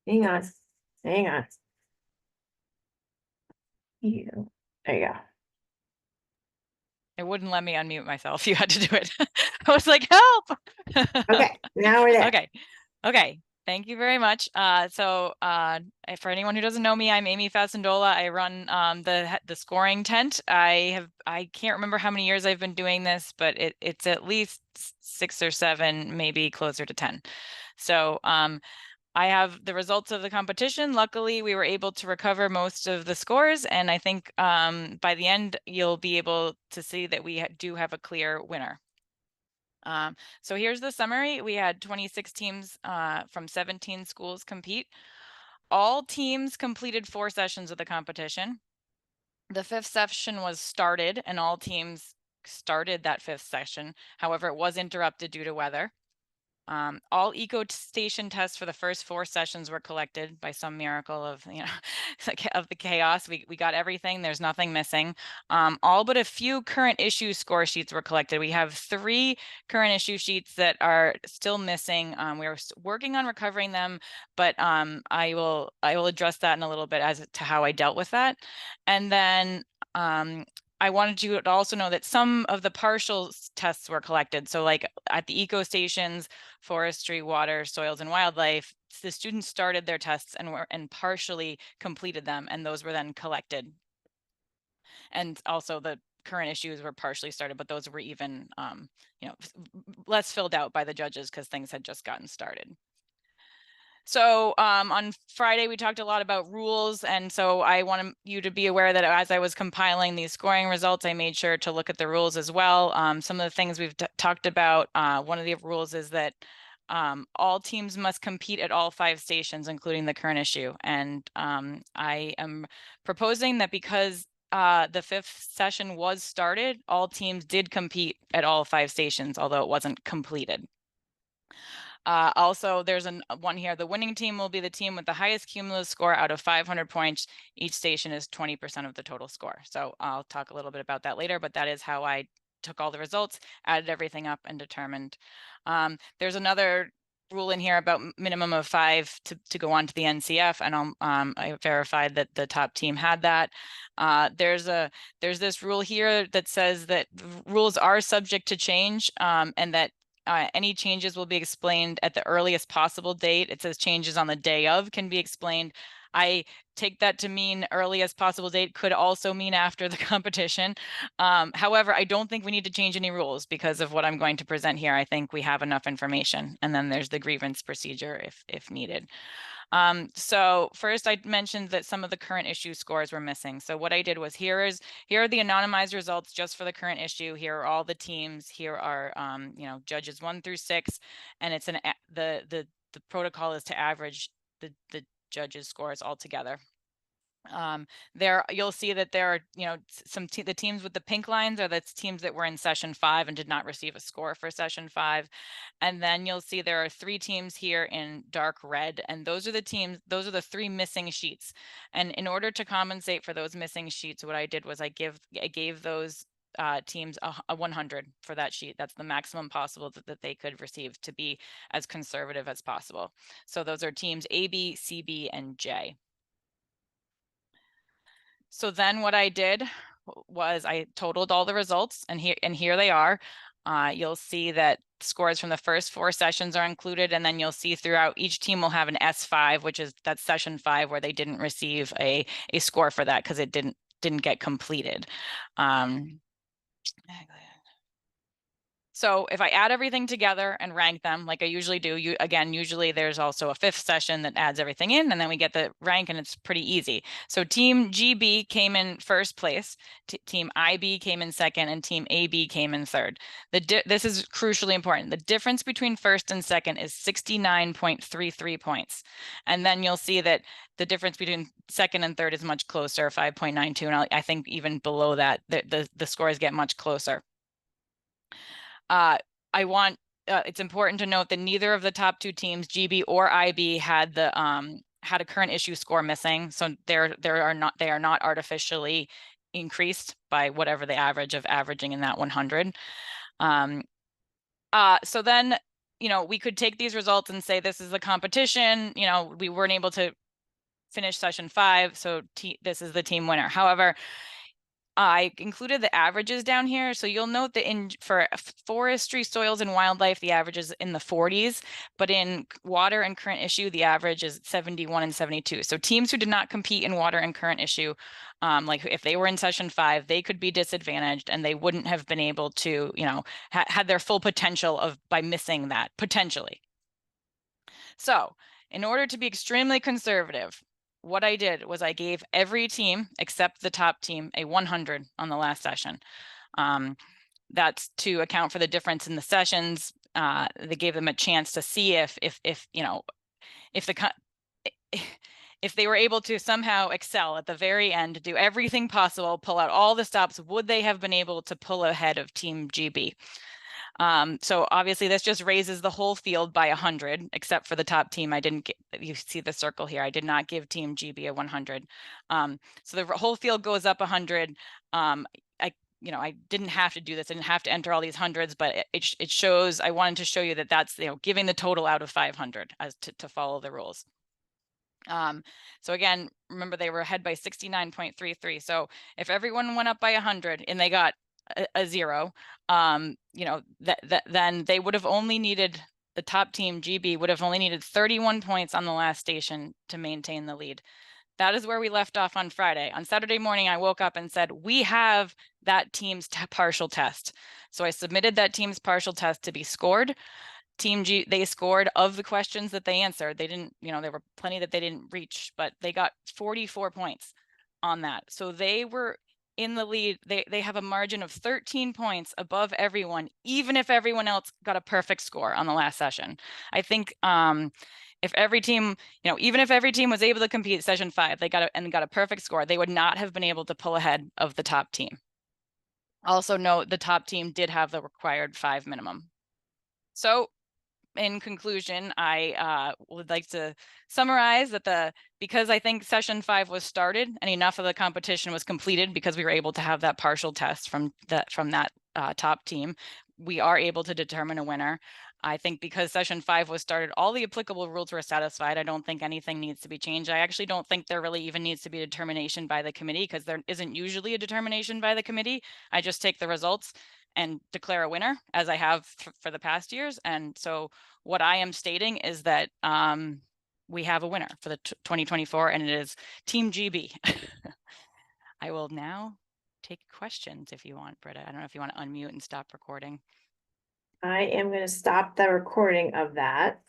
Hang on. Hang on. You. There you go. It wouldn't let me unmute myself. You had to do it. I was like, help. Okay, now we're there. Okay. Okay. Thank you very much. For anyone who doesn't know me, I'm Amie Facendola. I run the scoring tent. I can't remember how many years I've been doing this, but it's at least 6 or 7, maybe closer to 10. So I have the results of the competition. Luckily, we were able to recover most of the scores, and I think by the end, you'll be able to see that we do have a clear winner. So here's the summary. We had 26 teams from 17 schools compete. All teams completed 4 sessions of the competition. The 5th session was started, and all teams started that 5th session. However, it was interrupted due to weather. All eco station tests for the first 4 sessions were collected by some miracle of, of the chaos. We got everything. There's nothing missing. All but a few current issue score sheets were collected. We have 3 current issue sheets that are still missing. We are working on recovering them, but I will address that in a little bit as to how I dealt with that. And then I wanted you to also know that some of the partial tests were collected. So like at the eco stations, forestry, water, soils, and wildlife, the students started their tests and partially completed them, and those were then collected. And also the current issues were partially started, but those were even less filled out by the judges because things had just gotten started. So on Friday, we talked a lot about rules. And so I want you to be aware that as I was compiling these scoring results, I made sure to look at the rules as well. Some of the things we've talked about, one of the rules is that all teams must compete at all 5 stations, including the current issue. And I am proposing that because the 5th session was started, all teams did compete at all 5 stations, although it wasn't completed. Also, there's one here. The winning team will be the team with the highest cumulative score out of 500 points. Each station is 20% of the total score. So I'll talk a little bit about that later, but that is how I took all the results, added everything up, and determined. There's another rule in here about minimum of 5 to go on to the NCF, and I verified that the top team had that. There's this rule here that says that rules are subject to change, and that any changes will be explained at the earliest possible date. It says changes on the day of can be explained. I take that to mean earliest possible date could also mean after the competition. However, I don't think we need to change any rules because of what I'm going to present here. I think we have enough information. And then there's the grievance procedure if needed. So first I mentioned that some of the current issue scores were missing. So what I did was here are the anonymized results just for the current issue. Here are all the teams. Here are judges 1 through 6, and it's the protocol is to average the judges' scores all together. There you'll see that there are the teams with the pink lines are the teams that were in session 5 and did not receive a score for session 5. And then you'll see there are 3 teams here in dark red, and those are the 3 missing sheets. And in order to compensate for those missing sheets, what I did was I gave those teams a 100 for that sheet. That's the maximum possible that they could receive to be as conservative as possible. So those are teams A, B, C, B, and J. So then what I did was I totaled all the results, and here they are. You'll see that scores from the first 4 sessions are included, and then you'll see throughout each team will have an S5, which is that session 5 where they didn't receive a score for that because it didn't get completed. So if I add everything together and rank them like I usually do, usually there's also a 5th session that adds everything in, and then we get the rank, and it's pretty easy. So team GB came in first place, team IB came in second, and team AB came in third. This is crucially important. The difference between first and second is 69.33 points. And then you'll see that the difference between second and third is much closer, 5.92. And I think even below that, the scores get much closer. It's important to note that neither of the top 2 teams, GB or IB, had a current issue score missing. So they are not artificially increased by whatever the average of averaging in that 100. So then you know, we could take these results and say, this is the competition, you know, we weren't able to finish session 5, so this is the team winner. However, I included the averages down here. So you'll note that for forestry, soils, and wildlife, the average is in the 40s, but in water and current issue, the average is 71 and 72. So teams who did not compete in water and current issue, like if they were in session 5, they could be disadvantaged and they wouldn't have been able to, you know, had their full potential by missing that potentially. So in order to be extremely conservative, what I did was I gave every team except the top team a 100 on the last session. That's to account for the difference in the sessions. They gave them a chance to see if you know, if they were able to somehow excel at the very end, do everything possible, pull out all the stops, would they have been able to pull ahead of Team GB? So obviously this just raises the whole field by 100, except for the top team. I didn't get, you see the circle here. I did not give Team GB a 100. So the whole field goes up 100. You know, I didn't have to do this. I didn't have to enter all these hundreds, but it shows, I wanted to show you that that's, you know, giving the total out of 500 as to follow the rules. So again, remember they were ahead by 69.33. So if everyone went up by 100 and they got a 0, you know, then they would have only needed, the top team GB would have only needed 31 points on the last station to maintain the lead. That is where we left off on Friday. On Saturday morning, I woke up and said, we have that team's partial test. So I submitted that team's partial test to be scored. Team G, they scored of the questions that they answered. They didn't, you know, there were plenty that they didn't reach, but they got 44 points on that. So they were in the lead. They have a margin of 13 points above everyone, even if everyone else got a perfect score on the last session. I think if every team, you know, even if every team was able to compete session 5, they got a perfect score, they would not have been able to pull ahead of the top team. Also note the top team did have the required 5 minimum. So in conclusion, I would like to summarize that because I think session 5 was started and enough of the competition was completed because we were able to have that partial test from that top team, we are able to determine a winner. I think because session 5 was started, all the applicable rules were satisfied. I don't think anything needs to be changed. I actually don't think there really even needs to be a determination by the committee because there isn't usually a determination by the committee. I just take the results and declare a winner as I have for the past years. And so what I am stating is that we have a winner for the 2024 and it is Team GB. I will now take questions if you want, Britta. I don't know if you want to unmute and stop recording. I am going to stop the recording of that.